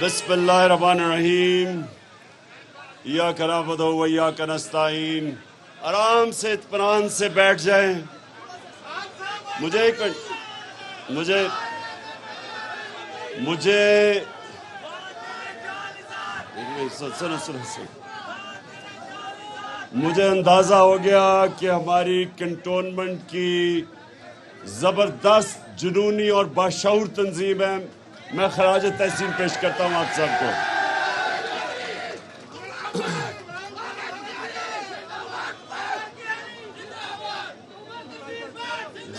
بسم اللہ الرحمن الرحیم ایاک نعبد و ایاک نستعین. آرام سے اطمینان سے بیٹھ جائیں. مجھے اندازہ ہو گیا کہ ہماری کنٹونمنٹ کی زبردست جنونی اور باشعور تنظیم ہے. میں خراج تحسین پیش کرتا ہوں آپ سب کو.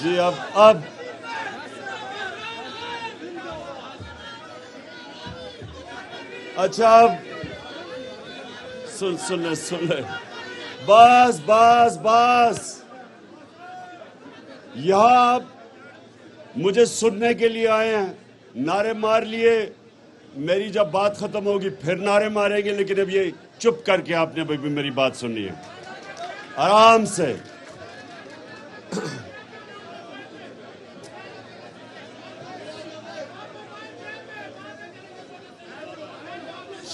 جی اب اچھا اب سن لیں بس یہاں آپ مجھے سننے کے لیے آئے ہیں. نعرے مار لیے, میری جب بات ختم ہوگی پھر نعرے ماریں گے, لیکن اب یہ چپ کر کے آپ نے بھی میری بات سننی ہے آرام سے.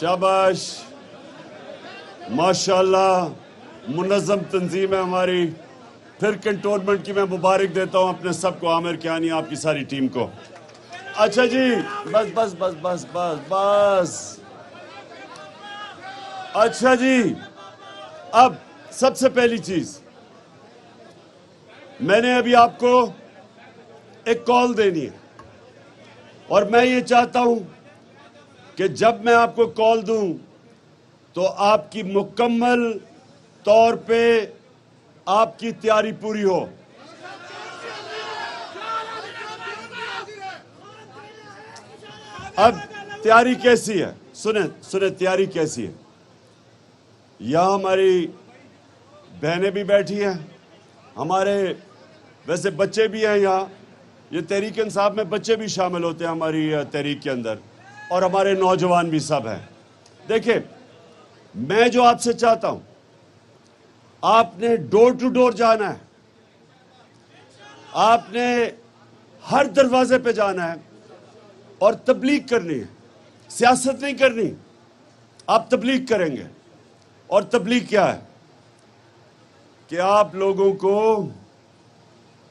شاباش, ماشاءاللہ, منظم تنظیم ہے ہماری. پھر کنٹونمنٹ کی میں مبارک دیتا ہوں اپنے سب کو, عامر کیانی, آپ کی ساری ٹیم کو. اچھا جی, بس. اچھا جی, اب سب سے پہلی چیز, میں نے ابھی آپ کو ایک کال دینی ہے, اور میں یہ چاہتا ہوں کہ جب میں آپ کو کال دوں تو آپ کی مکمل طور پہ آپ کی تیاری پوری ہو. اب تیاری کیسی ہے, سنیں تیاری کیسی ہے. یہاں ہماری بہنیں بھی بیٹھی ہیں, ہمارے ویسے بچے بھی ہیں یہاں. یہ تحریک انصاف میں بچے بھی شامل ہوتے ہیں ہماری تحریک کے اندر, اور ہمارے نوجوان بھی سب ہیں. دیکھیں, میں جو آپ سے چاہتا ہوں, آپ نے ڈور ٹو ڈور جانا ہے, آپ نے ہر دروازے پہ جانا ہے اور تبلیغ کرنی ہے. سیاست نہیں کرنی, آپ تبلیغ کریں گے. اور تبلیغ کیا ہے کہ آپ لوگوں کو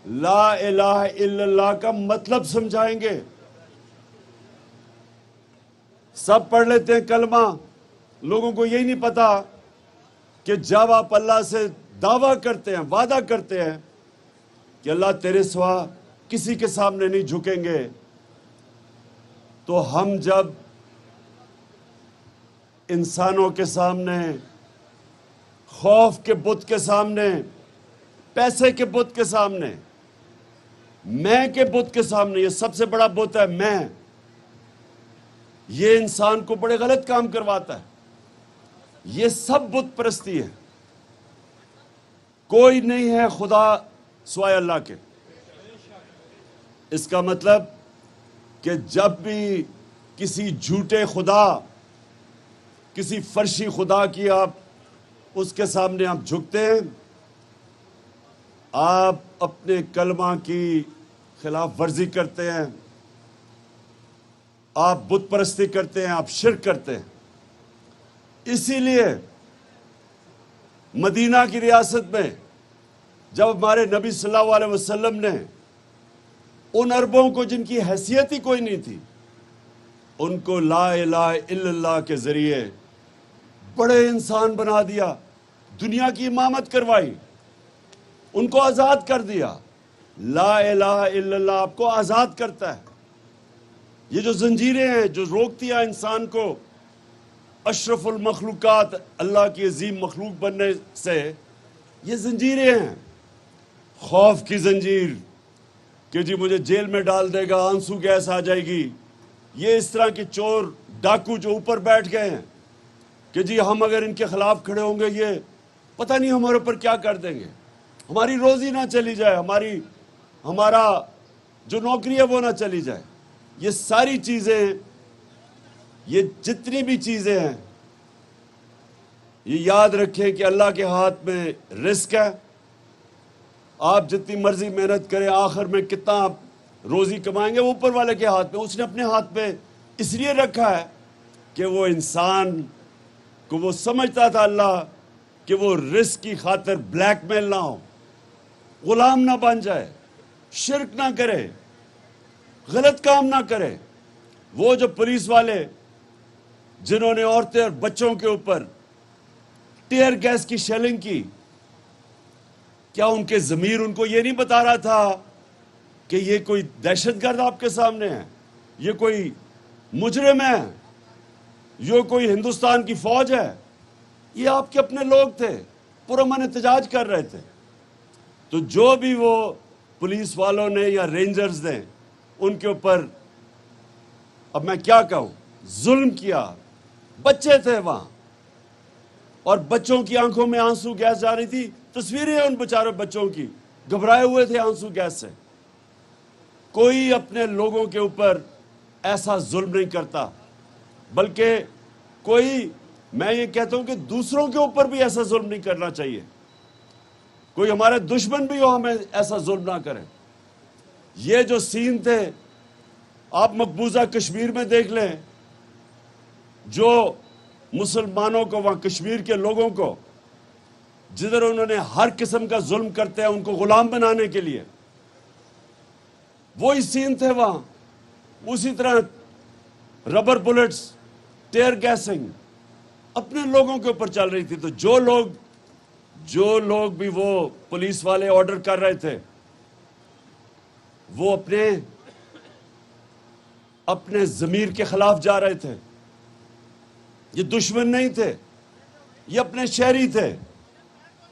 لا الہ الا اللہ کا مطلب سمجھائیں گے. سب پڑھ لیتے ہیں کلمہ, لوگوں کو یہی نہیں پتا کہ جب آپ اللہ سے دعویٰ کرتے ہیں, وعدہ کرتے ہیں کہ اللہ تیرے سوا کسی کے سامنے نہیں جھکیں گے, تو ہم جب انسانوں کے سامنے, خوف کے بت کے سامنے, پیسے کے بت کے سامنے, میں کے بت کے سامنے, یہ سب سے بڑا بت ہے میں, یہ انسان کو بڑے غلط کام کرواتا ہے. یہ سب بت پرستی ہے. کوئی نہیں ہے خدا سوائے اللہ کے. اس کا مطلب کہ جب بھی کسی جھوٹے خدا, کسی فرشی خدا کی آپ اس کے سامنے آپ جھکتے ہیں, آپ اپنے کلمہ کی خلاف ورزی کرتے ہیں, آپ بت پرستی کرتے ہیں, آپ شرک کرتے ہیں. اسی لیے مدینہ کی ریاست میں جب ہمارے نبی صلی اللہ علیہ وسلم نے ان عربوں کو جن کی حیثیت ہی کوئی نہیں تھی, ان کو لا الہ الا اللہ کے ذریعے بڑے انسان بنا دیا, دنیا کی امامت کروائی, ان کو آزاد کر دیا. لا الہ الا اللہ آپ کو آزاد کرتا ہے. یہ جو زنجیریں ہیں جو روکتی ہیں انسان کو اشرف المخلوقات, اللہ کی عظیم مخلوق بننے سے, یہ زنجیریں ہیں. خوف کی زنجیر کہ جی مجھے جیل میں ڈال دے گا, آنسو گیس آ جائے گی. یہ اس طرح کے چور ڈاکو جو اوپر بیٹھ گئے ہیں کہ جی ہم اگر ان کے خلاف کھڑے ہوں گے یہ پتہ نہیں ہمارے اوپر کیا کر دیں گے, ہماری روزی نہ چلی جائے, ہمارا جو نوکری ہے وہ نہ چلی جائے. یہ ساری چیزیں, یہ جتنی بھی چیزیں ہیں, یہ یاد رکھیں کہ اللہ کے ہاتھ میں رزق ہے. آپ جتنی مرضی محنت کریں, آخر میں کتنا آپ روزی کمائیں گے وہ اوپر والے کے ہاتھ میں. اس نے اپنے ہاتھ میں اس لیے رکھا ہے کہ وہ انسان کو وہ سمجھتا تھا اللہ کہ وہ رزق کی خاطر بلیک میل نہ ہو، غلام نہ بن جائے، شرک نہ کرے، غلط کام نہ کرے۔ وہ جو پولیس والے جنہوں نے عورتیں اور بچوں کے اوپر ٹیئر گیس کی شیلنگ کی، کیا ان کے ضمیر ان کو یہ نہیں بتا رہا تھا کہ یہ کوئی دہشت گرد آپ کے سامنے ہے، یہ کوئی مجرم ہے، یہ کوئی ہندوستان کی فوج ہے؟ یہ آپ کے اپنے لوگ تھے، پرامن احتجاج کر رہے تھے۔ تو جو بھی وہ پولیس والوں نے یا رینجرز نے ان کے اوپر، اب میں کیا کہوں، ظلم کیا۔ بچے تھے وہاں، اور بچوں کی آنکھوں میں آنسو گیس جا رہی تھی۔ تصویریں ہیں ان بیچارے بچوں کی، گھبرائے ہوئے تھے آنسو گیس سے۔ کوئی اپنے لوگوں کے اوپر ایسا ظلم نہیں کرتا، بلکہ کوئی، میں یہ کہتا ہوں کہ دوسروں کے اوپر بھی ایسا ظلم نہیں کرنا چاہیے۔ کوئی ہمارے دشمن بھی ہو، ہمیں ایسا ظلم نہ کرے۔ یہ جو سین تھے آپ مقبوضہ کشمیر میں دیکھ لیں، جو مسلمانوں کو، وہاں کشمیر کے لوگوں کو، جدھر انہوں نے ہر قسم کا ظلم کرتے ہیں ان کو غلام بنانے کے لیے، وہی سین تھے وہاں۔ اسی طرح ربر بلٹس، ٹیئر گیسنگ اپنے لوگوں کے اوپر چل رہی تھی۔ تو جو لوگ بھی وہ پولیس والے آرڈر کر رہے تھے، وہ اپنے ضمیر کے خلاف جا رہے تھے۔ یہ دشمن نہیں تھے، یہ اپنے شہری تھے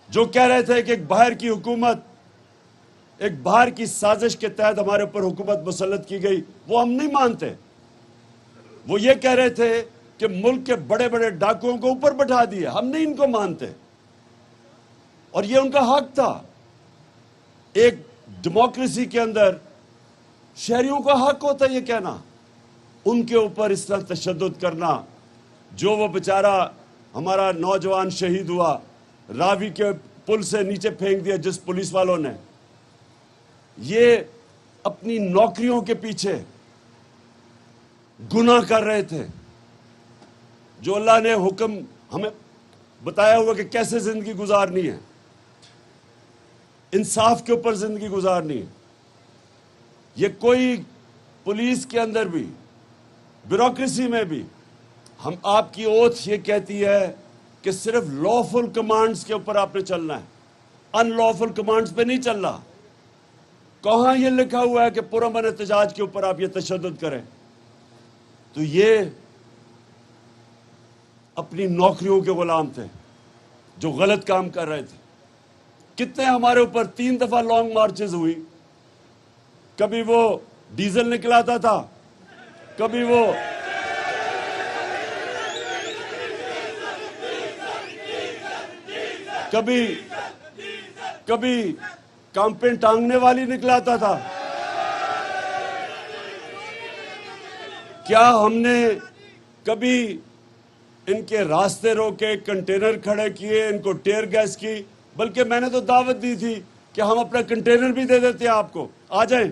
جو کہہ رہے تھے کہ ایک باہر کی حکومت، ایک باہر کی سازش کے تحت ہمارے اوپر حکومت مسلط کی گئی، وہ ہم نہیں مانتے۔ وہ یہ کہہ رہے تھے کہ ملک کے بڑے بڑے ڈاکوؤں کو اوپر بٹھا دیے، ہم نہیں ان کو مانتے۔ اور یہ ان کا حق تھا۔ ایک ڈیموکریسی کے اندر شہریوں کا حق ہوتا ہے یہ کہنا۔ ان کے اوپر اس طرح تشدد کرنا، جو وہ بیچارہ ہمارا نوجوان شہید ہوا، راوی کے پل سے نیچے پھینک دیا جس پولیس والوں نے، یہ اپنی نوکریوں کے پیچھے گناہ کر رہے تھے۔ جو اللہ نے حکم ہمیں بتایا ہوا کہ کیسے زندگی گزارنی ہے، انصاف کے اوپر زندگی گزارنی ہے، یہ کوئی پولیس کے اندر بھی، بیوروکریسی میں بھی، ہم آپ کی اوتھ یہ کہتی ہے کہ صرف لافل کمانڈز کے اوپر آپ نے چلنا ہے، ان لافل کمانڈز پہ نہیں چلنا۔ کہاں یہ لکھا ہوا ہے کہ پرامن احتجاج کے اوپر آپ یہ تشدد کریں؟ تو یہ اپنی نوکریوں کے غلام تھے جو غلط کام کر رہے تھے۔ کتنے ہمارے اوپر 3 دفعہ لانگ مارچز ہوئی، کبھی وہ ڈیزل نکلاتا تھا، کبھی وہ کبھی کامپین ٹانگنے والی نکلاتا تھا۔ کیا ہم نے کبھی ان کے راستے روکے، کنٹینر کھڑے کیے، ان کو ٹیئر گیس کی؟ بلکہ میں نے تو دعوت دی تھی کہ ہم اپنا کنٹینر بھی دے دیتے ہیں آپ کو، آ جائیں،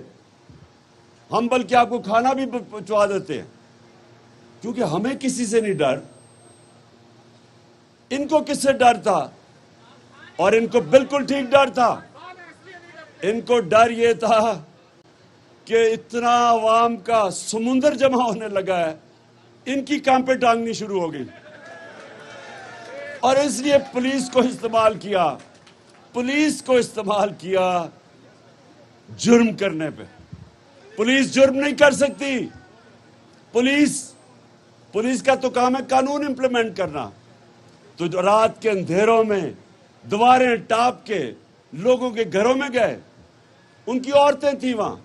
ہم بلکہ آپ کو کھانا بھی پہنچوا دیتے ہیں، کیونکہ ہمیں کسی سے نہیں ڈر۔ ان کو کس سے ڈر تھا؟ اور ان کو بالکل ٹھیک ڈر تھا۔ ان کو ڈر یہ تھا کہ اتنا عوام کا سمندر جمع ہونے لگا ہے، ان کی کانپیں ٹانگنی شروع ہو گئی، اور اس لیے پولیس کو استعمال کیا جرم کرنے پہ۔ پولیس جرم نہیں کر سکتی۔ پولیس کا تو کام ہے قانون امپلیمنٹ کرنا۔ تو رات کے اندھیروں میں دیواریں ٹاپ کے لوگوں کے گھروں میں گئے، ان کی عورتیں تھیں وہاں،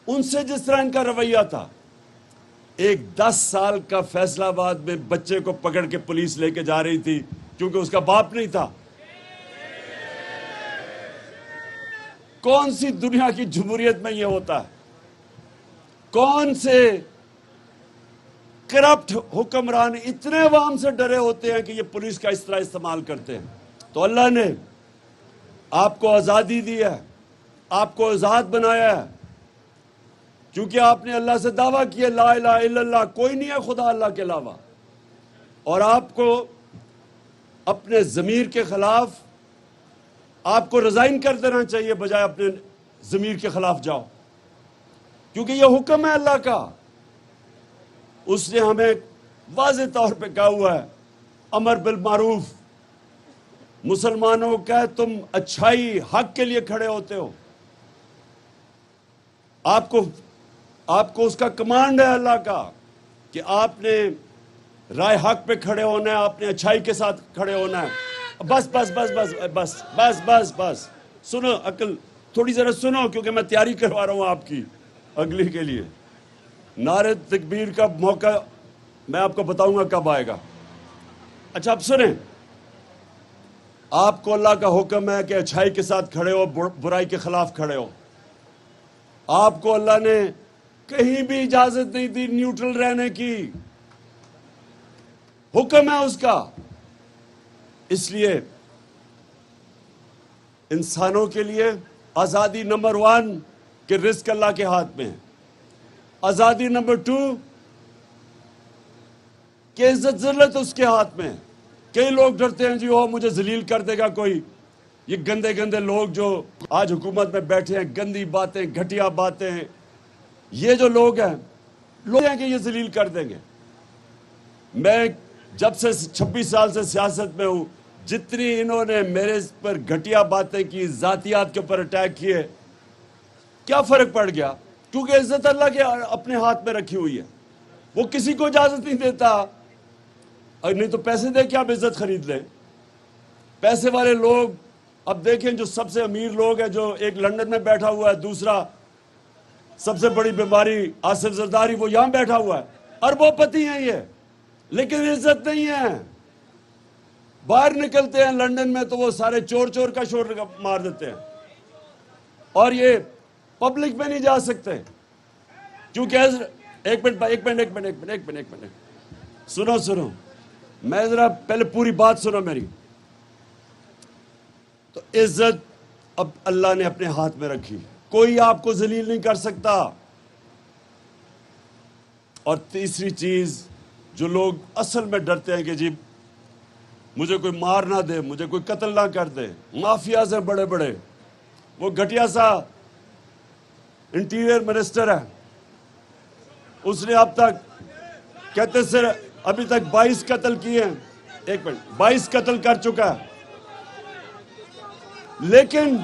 ان سے جس طرح ان کا رویہ تھا، ایک 10 سال کا فیصلہ آباد میں بچے کو پکڑ کے پولیس لے کے جا رہی تھی کیونکہ اس کا باپ نہیں تھا۔ کون سی دنیا کی جمہوریت میں یہ ہوتا ہے؟ کون سے کرپٹ حکمران اتنے عوام سے ڈرے ہوتے ہیں کہ یہ پولیس کا اس طرح استعمال کرتے ہیں؟ تو اللہ نے آپ کو آزادی دی ہے، آپ کو آزاد بنایا ہے، کیونکہ آپ نے اللہ سے دعویٰ کیا لا الہ الا اللہ، کوئی نہیں ہے خدا اللہ کے علاوہ۔ اور آپ کو اپنے ضمیر کے خلاف آپ کو ریزائن کر دینا چاہیے بجائے اپنے ضمیر کے خلاف جاؤ، کیونکہ یہ حکم ہے اللہ کا. اس نے ہمیں واضح طور پہ کہا ہوا ہے امر بالمعروف. مسلمانوں کو کہے تم اچھائی حق کے لیے کھڑے ہوتے ہو، آپ کو اس کا کمانڈ ہے اللہ کا کہ آپ نے رائے حق پہ کھڑے ہونا ہے، آپ نے اچھائی کے ساتھ کھڑے ہونا ہے. بس بس بس بس بس بس بس بس سنو، عقل تھوڑی ذرا سنو، کیونکہ میں تیاری کروا رہا ہوں آپ کی اگلی کے لیے. نعرے تکبیر کا موقع میں آپ کو بتاؤں گا کب آئے گا. اچھا اب سنیں، آپ کو اللہ کا حکم ہے کہ اچھائی کے ساتھ کھڑے ہو، برائی کے خلاف کھڑے ہو. آپ کو اللہ نے کہیں بھی اجازت نہیں دی نیوٹرل رہنے کی، حکم ہے اس کا. اس لیے انسانوں کے لیے آزادی نمبر 1 کہ رزق اللہ کے ہاتھ میں ہے. آزادی نمبر 2 کہ عزت ذلت اس کے ہاتھ میں ہے. کئی لوگ ڈرتے ہیں جی وہ مجھے ذلیل کر دے گا کوئی. یہ گندے گندے لوگ جو آج حکومت میں بیٹھے ہیں، گندی باتیں، گھٹیا باتیں، یہ جو لوگ ہیں کہ یہ ذلیل کر دیں گے. میں جب سے 26 سال سے سیاست میں ہوں، جتنی انہوں نے میرے پر گھٹیا باتیں کی، ذاتیات کے اوپر اٹیک کیے، کیا فرق پڑ گیا؟ کیونکہ عزت اللہ کے اپنے ہاتھ میں رکھی ہوئی ہے. وہ کسی کو اجازت نہیں دیتا. اور نہیں تو پیسے دے کے آپ عزت خرید لیں. پیسے والے لوگ اب دیکھیں، جو سب سے امیر لوگ ہیں، جو ایک لندن میں بیٹھا ہوا ہے، دوسرا سب سے بڑی بیماری آصف زرداری وہ یہاں بیٹھا ہوا ہے، اربوں پتی ہیں یہ، لیکن عزت نہیں ہے. باہر نکلتے ہیں لندن میں تو وہ سارے چور چور کا شور مار دیتے ہیں، اور یہ پبلک میں نہیں جا سکتے کیونکہ ایک منٹ سنو میں ذرا پہلے پوری بات سنو میری. تو عزت اب اللہ نے اپنے ہاتھ میں رکھی، کوئی آپ کو ذلیل نہیں کر سکتا. اور تیسری چیز، جو لوگ اصل میں ڈرتے ہیں کہ جی مجھے کوئی مار نہ دے، مجھے کوئی قتل نہ کر دے، مافیاز ہیں بڑے بڑے. وہ گھٹیا سا انٹیریئر منسٹر ہے، اس نے اب تک کہتے سر ابھی تک 22 قتل کیے ہیں. 22 قتل کر چکا ہے، لیکن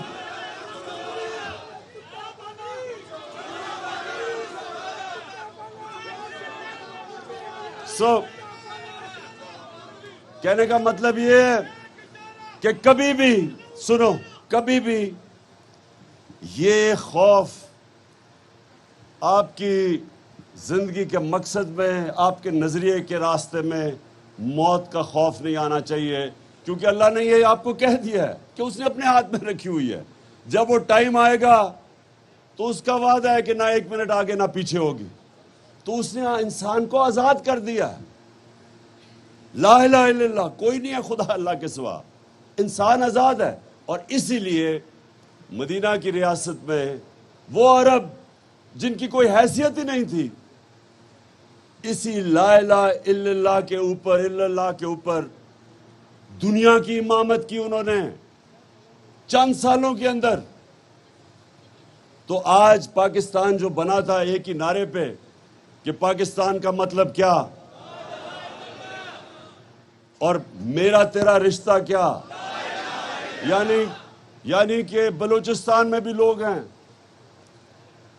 کہنے کا مطلب یہ ہے کہ کبھی بھی یہ خوف آپ کی زندگی کے مقصد میں، آپ کے نظریے کے راستے میں موت کا خوف نہیں آنا چاہیے، کیونکہ اللہ نے یہ آپ کو کہہ دیا ہے کہ اس نے اپنے ہاتھ میں رکھی ہوئی ہے. جب وہ ٹائم آئے گا تو اس کا وعدہ ہے کہ نہ 1 منٹ آگے نہ پیچھے ہوگی. تو اس نے انسان کو آزاد کر دیا ہے. لا الہ الا اللہ، کوئی نہیں ہے خدا اللہ کے سوا. انسان آزاد ہے. اور اسی لیے مدینہ کی ریاست میں وہ عرب جن کی کوئی حیثیت ہی نہیں تھی، اسی لا الہ الا اللہ کے اوپر دنیا کی امامت کی انہوں نے چند سالوں کے اندر. تو آج پاکستان جو بنا تھا ایک ہی نعرے پہ کہ پاکستان کا مطلب کیا اور میرا تیرا رشتہ کیا، یعنی کہ بلوچستان میں بھی لوگ ہیں،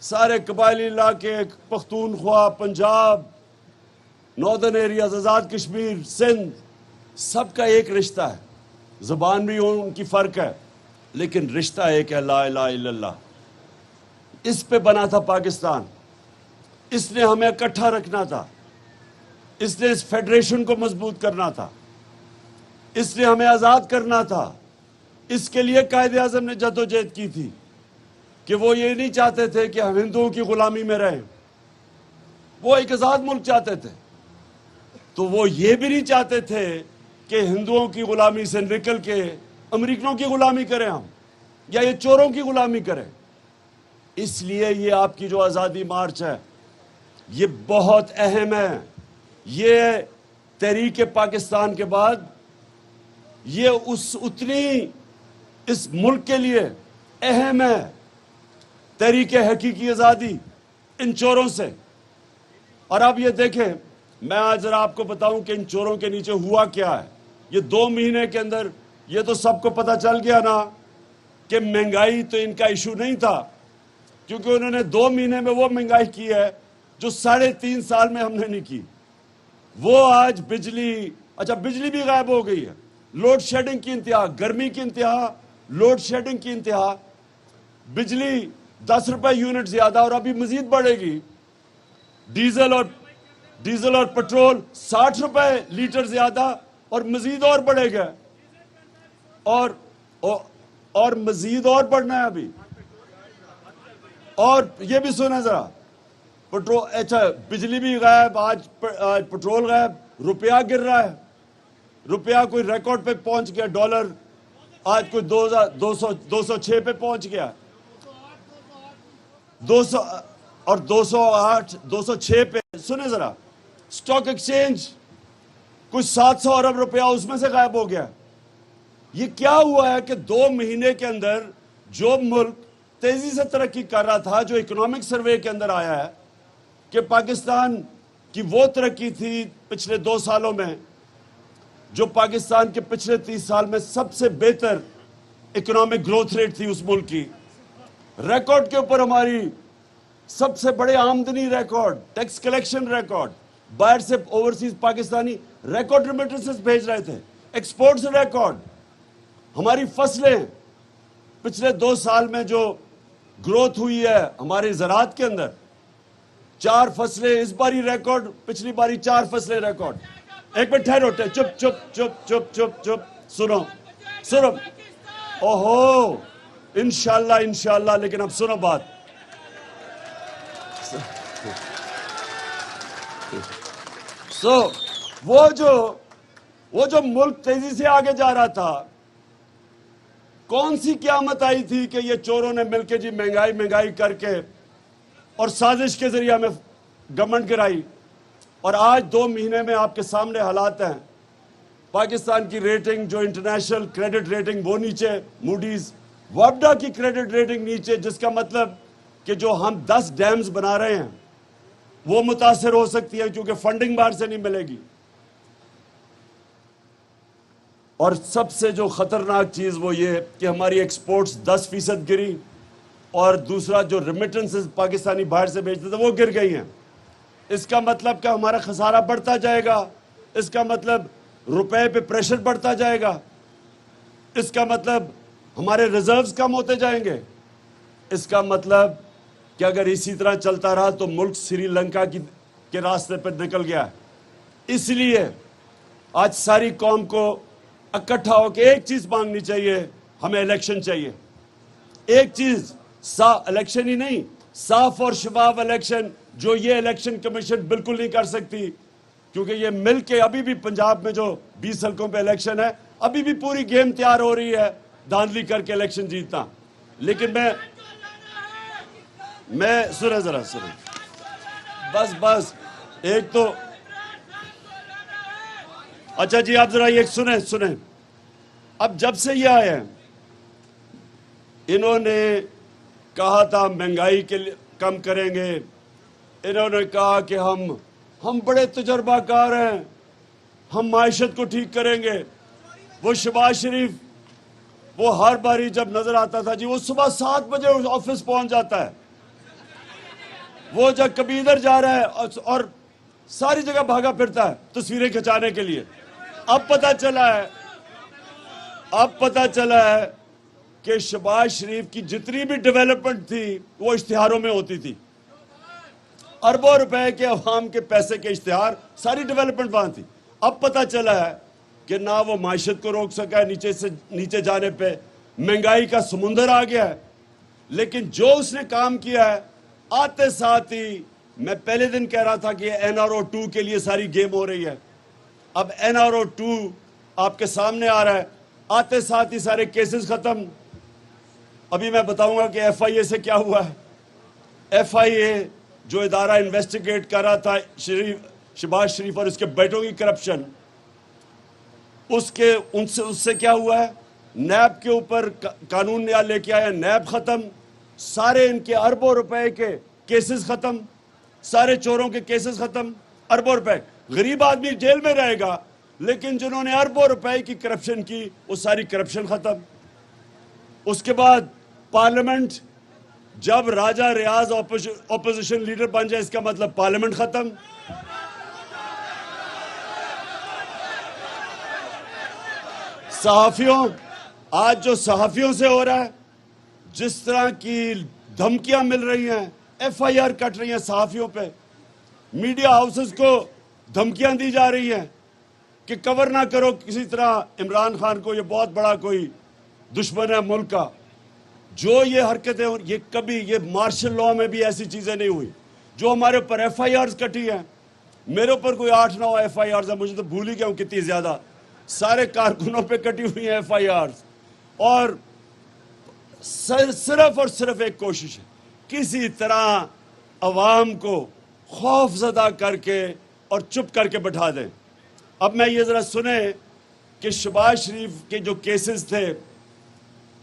سارے قبائلی علاقے، پختونخوا، پنجاب، ناردرن ایریاز، آزاد کشمیر، سندھ، سب کا ایک رشتہ ہے. زبان بھی ان کی فرق ہے لیکن رشتہ ایک ہے، لا الہ الا اللہ. اس پہ بنا تھا پاکستان. اس نے ہمیں اکٹھا رکھنا تھا، اس نے اس فیڈریشن کو مضبوط کرنا تھا، اس نے ہمیں آزاد کرنا تھا. اس کے لیے قائد اعظم نے جدوجہد کی تھی کہ وہ یہ نہیں چاہتے تھے کہ ہم ہندوؤں کی غلامی میں رہیں. وہ ایک آزاد ملک چاہتے تھے. تو وہ یہ بھی نہیں چاہتے تھے کہ ہندوؤں کی غلامی سے نکل کے امریکنوں کی غلامی کریں ہم، یا یہ چوروں کی غلامی کریں. اس لیے یہ آپ کی جو آزادی مارچ ہے یہ بہت اہم ہے. یہ تحریک پاکستان کے بعد یہ اتنی اس ملک کے لیے اہم ہے تحریک حقیقی آزادی ان چوروں سے. اور اب یہ دیکھیں، میں آج ذرا آپ کو بتاؤں کہ ان چوروں کے نیچے ہوا کیا ہے. یہ 2 مہینے کے اندر یہ تو سب کو پتہ چل گیا نا کہ مہنگائی تو ان کا ایشو نہیں تھا، کیونکہ انہوں نے 2 مہینے میں وہ مہنگائی کی ہے جو 3.5 سال میں ہم نے نہیں کی. وہ آج بجلی بھی غائب ہو گئی ہے، لوڈ شیڈنگ کی انتہا، گرمی کی انتہا، لوڈ شیڈنگ کی انتہا، بجلی 10 روپے یونٹ زیادہ اور ابھی مزید بڑھے گی. ڈیزل اور پٹرول 60 روپے لیٹر زیادہ اور مزید اور بڑھے گا، اور مزید اور بڑھنا ہے ابھی. اور یہ بھی سنیں ذرا، بجلی بھی غائب، آج پٹرول غائب، روپیہ گر رہا ہے، روپیہ کوئی ریکارڈ پہ پہنچ گیا، ڈالر آج کوئی 206 پہ پہنچ گیا، 200 اور 208 206 پہ. سنیں ذرا، سٹاک ایکسچینج کچھ 700 ارب روپیہ اس میں سے غائب ہو گیا. یہ کیا ہوا ہے کہ 2 مہینے کے اندر جو ملک تیزی سے ترقی کر رہا تھا، جو اکنامک سروے کے اندر آیا ہے کہ پاکستان کی وہ ترقی تھی پچھلے 2 سالوں میں جو پاکستان کے پچھلے 30 سال میں سب سے بہتر اکنامک گروتھ ریٹ تھی اس ملک کی، ریکارڈ کے اوپر ہماری سب سے بڑے آمدنی ریکارڈ، ٹیکس کلیکشن ریکارڈ، باہر سے اوورسیز پاکستانی ریکارڈ ریمیٹنسز بھیج رہے تھے، ایکسپورٹس ریکارڈ، ہماری فصلیں پچھلے 2 سال میں جو گروتھ ہوئی ہے ہمارے زراعت کے اندر، 4 فصلیں اس باری ریکارڈ، پچھلی باری 4 فصلیں ریکارڈ. ایک منٹ ٹھہرو، چپ چپ چپ چپ چپ چپ سنو اوہو، انشاءاللہ لیکن اب سنو بات. وہ جو ملک تیزی سے آگے جا رہا تھا، کون سی قیامت آئی تھی کہ یہ چوروں نے مل کے جی مہنگائی کر کے اور سازش کے ذریعہ میں گورنمنٹ گرائی. اور آج 2 مہینے میں آپ کے سامنے حالات ہیں. پاکستان کی ریٹنگ جو انٹرنیشنل کریڈٹ ریٹنگ وہ نیچے، موڈیز، وابڈا کی کریڈٹ ریٹنگ نیچے، جس کا مطلب کہ جو ہم 10 ڈیمز بنا رہے ہیں وہ متاثر ہو سکتی ہے کیونکہ فنڈنگ باہر سے نہیں ملے گی. اور سب سے جو خطرناک چیز وہ یہ کہ ہماری ایکسپورٹس 10% گری، اور دوسرا جو ریمیٹنسز پاکستانی باہر سے بھیجتے تھے وہ گر گئی ہیں. اس کا مطلب کہ ہمارا خسارہ بڑھتا جائے گا، اس کا مطلب روپے پہ پریشر بڑھتا جائے گا، اس کا مطلب ہمارے ریزروز کم ہوتے جائیں گے، اس کا مطلب کہ اگر اسی طرح چلتا رہا تو ملک سری لنکا کے راستے پر نکل گیا. اس لیے آج ساری قوم کو اکٹھا ہو کے ایک چیز مانگنی چاہیے، ہمیں الیکشن چاہیے. ایک چیز، الیکشن ہی نہیں، صاف اور شفاف الیکشن، جو یہ الیکشن کمیشن بالکل نہیں کر سکتی، کیونکہ یہ مل کے ابھی بھی پنجاب میں جو 20 حلقوں پہ الیکشن ہے، ابھی بھی پوری گیم تیار ہو رہی ہے دھاندلی کر کے الیکشن جیتنا. لیکن میں سنیں بس ایک تو اچھا جی، آپ ذرا یہ سنیں. اب جب سے یہ آئے ہیں، انہوں نے کہا تھا مہنگائی کے لیے کم کریں گے، انہوں نے کہا کہ ہم بڑے تجربہ کار ہیں، ہم معیشت کو ٹھیک کریں گے. وہ شہباز شریف، وہ ہر باری جب نظر آتا تھا جی وہ صبح 7 بجے آفس پہنچ جاتا ہے، وہ جب کبھی ادھر جا رہا ہے اور ساری جگہ بھاگا پھرتا ہے تصویریں کھچانے کے لیے. اب پتہ چلا ہے کہ شہباز شریف کی جتنی بھی ڈیولپمنٹ تھی وہ اشتہاروں میں ہوتی تھی. اربوں روپے کے عوام کے پیسے کے اشتہار، ساری ڈیولپمنٹ وہاں تھی. اب پتہ چلا ہے کہ نہ وہ معیشت کو روک سکا ہے، نیچے جانے پہ مہنگائی کا سمندر آ گیا ہے. لیکن جو اس نے کام کیا ہے، آتے ساتھ ہی میں پہلے دن کہہ رہا تھا کہ NRO 2 کے لیے ساری گیم ہو رہی ہے. اب NRO 2 آپ کے سامنے آ رہا ہے، آتے ساتھ ہی سارے کیسز ختم. ابھی میں بتاؤں گا کہ FIA سے کیا ہوا ہے. FIA جو ادارہ انویسٹیگیٹ کر رہا تھا شہباز شریف اور اس کے بیٹوں کی کرپشن، اس سے کیا ہوا ہے؟ نیب کے اوپر قانون نیا لے کے آیا، نیب ختم، سارے ان کے اربوں روپے کے کیسز ختم، سارے چوروں کے کیسز ختم، اربوں روپے. غریب آدمی جیل میں رہے گا، لیکن جنہوں نے اربوں روپے کی کرپشن کی وہ ساری کرپشن ختم. اس کے بعد پارلیمنٹ، جب راجہ ریاض اپوزیشن لیڈر بن جائے اس کا مطلب پارلیمنٹ ختم. صحافیوں، آج جو صحافیوں سے ہو رہا ہے، جس طرح کی دھمکیاں مل رہی ہیں، ایف آئی آر کٹ رہی ہیں صحافیوں پہ، میڈیا ہاؤسز کو دھمکیاں دی جا رہی ہیں کہ کور نہ کرو کسی طرح عمران خان کو، یہ بہت بڑا کوئی دشمن ہے ملک کا. جو یہ حرکتیں، یہ کبھی، یہ مارشل لاء میں بھی ایسی چیزیں نہیں ہوئی. جو ہمارے اوپر ایف آئی آرز کٹی ہیں، میرے اوپر کوئی 8-9 ایف آئی آرز ہیں، مجھے تو بھول ہی گیا ہوں کتنی زیادہ، سارے کارکنوں پہ کٹی ہوئی ہیں ایف آئی آرز. اور صرف اور صرف ایک کوشش ہے، کسی طرح عوام کو خوف زدہ کر کے اور چپ کر کے بٹھا دیں. اب میں یہ ذرا سنیں کہ شہباز شریف کے جو کیسز تھے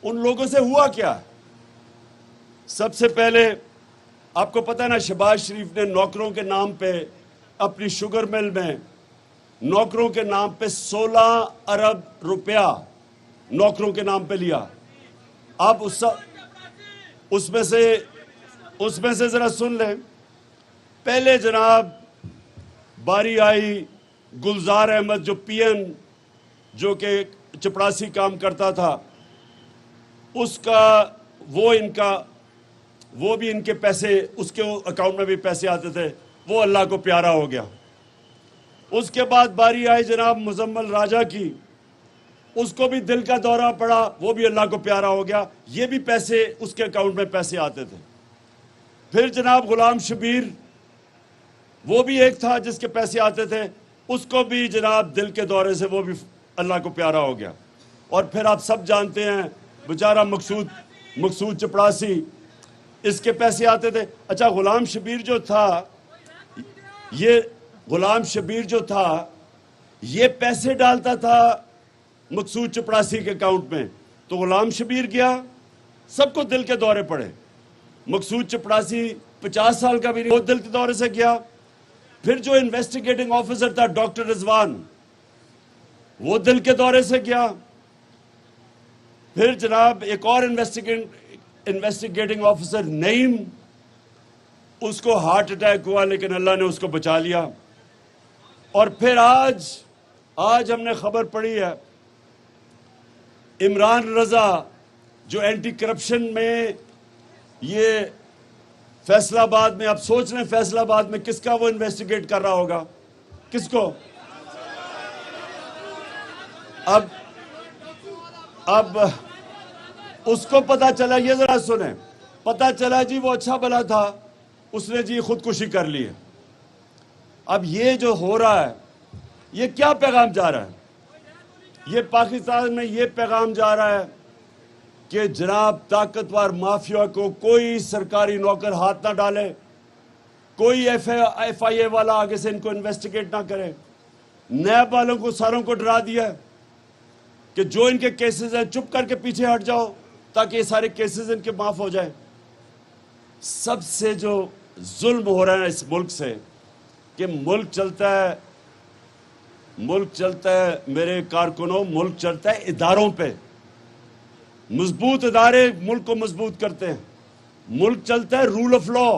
ان لوگوں سے ہوا کیا. سب سے پہلے آپ کو پتہ ہے نا، شہباز شریف نے نوکروں کے نام پہ اپنی شوگر مل میں نوکروں کے نام پہ 16 ارب روپیہ نوکروں کے نام پہ لیا. اب اس میں سے ذرا سن لیں. پہلے جناب باری آئی گلزار احمد جو پی این، جو کہ چپڑاسی کام کرتا تھا، اس کا وہ بھی ان کے پیسے، اس کے اکاؤنٹ میں بھی پیسے آتے تھے، وہ اللہ کو پیارا ہو گیا. اس کے بعد باری آئی جناب مزمل راجہ کی، اس کو بھی دل کا دورہ پڑا، وہ بھی اللہ کو پیارا ہو گیا، یہ بھی پیسے اس کے اکاؤنٹ میں پیسے آتے تھے. پھر جناب غلام شبیر، وہ بھی ایک تھا جس کے پیسے آتے تھے، اس کو بھی جناب دل کے دورے سے وہ بھی اللہ کو پیارا ہو گیا. اور پھر آپ سب جانتے ہیں بیچارہ مقصود چپڑاسی، اس کے پیسے آتے تھے. اچھا، غلام شبیر جو تھا یہ پیسے ڈالتا تھا مقصود چپڑاسی کے اکاؤنٹ میں، تو غلام شبیر گیا، سب کو دل کے دورے پڑے. مقصود چپڑاسی 50 سال کا بھی نہیں، وہ دل کے دورے سے گیا. پھر جو انویسٹیگیٹنگ آفیسر تھا ڈاکٹر رضوان، وہ دل کے دورے سے گیا. پھر جناب ایک اور انویسٹیگیٹنگ آفیسر نعیم، اس کو ہارٹ اٹیک ہوا لیکن اللہ نے اس کو بچا لیا. اور پھر آج ہم نے خبر پڑھی ہے عمران رضا جو اینٹی کرپشن میں، یہ فیصلہ آباد میں، آپ سوچ لیں فیصلہ آباد میں کس کا وہ انویسٹیگیٹ کر رہا ہوگا، کس کو؟ اب اس کو پتا چلا، یہ ذرا سنیں، پتا چلا جی وہ اچھا بھلا تھا، اس نے جی خودکشی کر لی ہے. اب یہ جو ہو رہا ہے، یہ کیا پیغام جا رہا ہے؟ یہ پاکستان میں یہ پیغام جا رہا ہے کہ جناب طاقتور مافیا کو کوئی سرکاری نوکر ہاتھ نہ ڈالے، کوئی ایف آئی اے والا آگے سے ان کو انویسٹیگیٹ نہ کرے. نیب والوں کو ساروں کو ڈرا دیا کہ جو ان کے کیسز ہیں چپ کر کے پیچھے ہٹ جاؤ تاکہ یہ سارے کیسز ان کے معاف ہو جائیں. سب سے جو ظلم ہو رہا ہے اس ملک سے، کہ ملک چلتا ہے میرے کارکنوں، ملک چلتا ہے اداروں پہ. مضبوط ادارے ملک کو مضبوط کرتے ہیں. ملک چلتا ہے رول آف لا،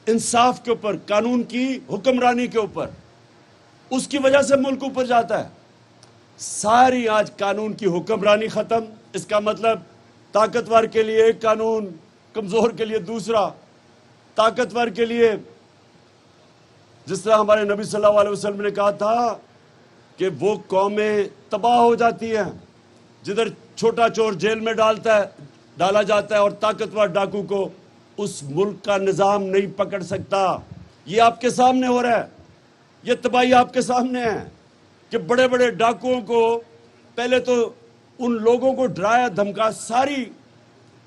انصاف کے اوپر، قانون کی حکمرانی کے اوپر. اس کی وجہ سے ملک اوپر جاتا ہے. ساری آج قانون کی حکمرانی ختم. اس کا مطلب طاقتور کے لیے ایک قانون، کمزور کے لیے دوسرا. طاقتور کے لیے جس طرح ہمارے نبی صلی اللہ علیہ وسلم نے کہا تھا کہ وہ قومیں تباہ ہو جاتی ہیں جدھر چھوٹا چور جیل میں ڈالا جاتا ہے اور طاقتور ڈاکو کو اس ملک کا نظام نہیں پکڑ سکتا. یہ آپ کے سامنے ہو رہا ہے، یہ تباہی آپ کے سامنے ہے کہ بڑے بڑے ڈاکوؤں کو پہلے تو ان لوگوں کو ڈرایا دھمکا،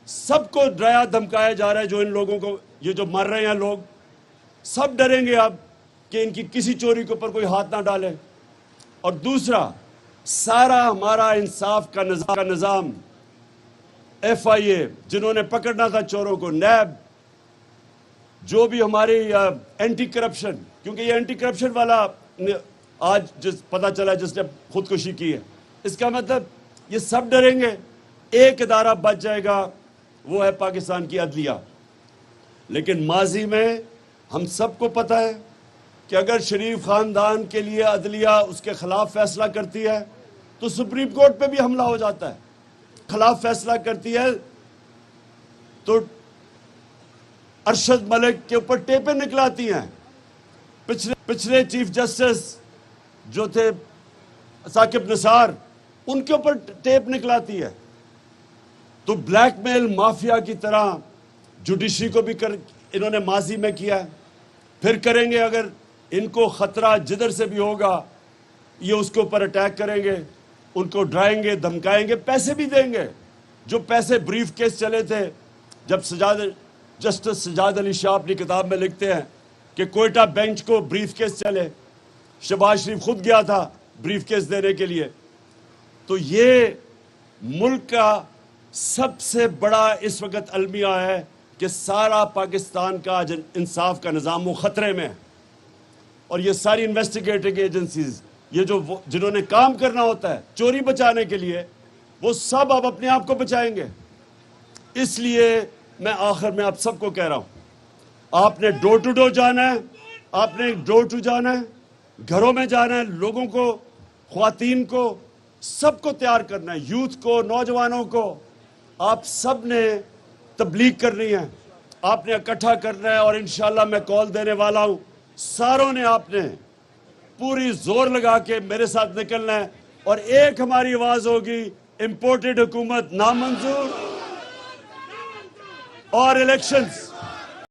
سب کو ڈرایا دھمکایا جا رہا ہے. جو ان لوگوں کو، یہ جو مر رہے ہیں لوگ، سب ڈریں گے اب کہ ان کی کسی چوری کے اوپر کوئی ہاتھ نہ ڈالے. اور دوسرا سارا ہمارا انصاف کا نظام FIA جنہوں نے پکڑنا تھا چوروں کو, نیب, جو بھی ہماری اینٹی کرپشن, کیونکہ یہ اینٹی کرپشن والا آج پتا چلا جس نے خودکشی کی ہے, اس کا مطلب یہ سب ڈریں گے, ایک ادارہ بچ جائے گا, وہ ہے پاکستان کی عدلیہ. لیکن ماضی میں ہم سب کو پتہ ہے کہ اگر شریف خاندان کے لیے عدلیہ اس کے خلاف فیصلہ کرتی ہے تو سپریم کورٹ پہ بھی حملہ ہو جاتا ہے. خلاف فیصلہ کرتی ہے تو ارشد ملک کے اوپر ٹیپیں نکلاتی ہیں. پچھلے چیف جسٹس جو تھے ثاقب نثار, ان کے اوپر ٹیپ نکلاتی ہے. تو بلیک میل مافیا کی طرح جوڈیشری کو بھی انہوں نے ماضی میں کیا ہے, پھر کریں گے. اگر ان کو خطرہ جدھر سے بھی ہوگا یہ اس کے اوپر اٹیک کریں گے, ان کو ڈرائیں گے, دھمکائیں گے, پیسے بھی دیں گے. جو پیسے بریف کیس چلے تھے, جب جسٹس سجاد علی شاہ اپنی کتاب میں لکھتے ہیں کہ کوئٹہ بینچ کو بریف کیس چلے, شہباز شریف خود گیا تھا بریف کیس دینے کے لیے. تو یہ ملک کا سب سے بڑا اس وقت المیہ ہے کہ سارا پاکستان کا انصاف کا نظام وہ خطرے میں ہے. اور یہ ساری انویسٹیگیٹنگ ایجنسیز, یہ جنہوں نے کام کرنا ہوتا ہے چوری بچانے کے لیے, وہ سب اب اپنے آپ کو بچائیں گے. اس لیے میں آخر میں آپ سب کو کہہ رہا ہوں, آپ نے ڈور ٹو ڈور جانا ہے, آپ نے ڈور ٹو جانا ہے, گھروں میں جانا ہے, لوگوں کو, خواتین کو, سب کو تیار کرنا ہے, یوتھ کو, نوجوانوں کو. آپ سب نے تبلیغ کرنی ہے, آپ نے اکٹھا کرنا ہے. اور انشاءاللہ میں کال دینے والا ہوں, ساروں نے آپ نے پوری زور لگا کے میرے ساتھ نکلنا ہے. اور ایک ہماری آواز ہوگی, امپورٹڈ حکومت نامنظور اور الیکشنز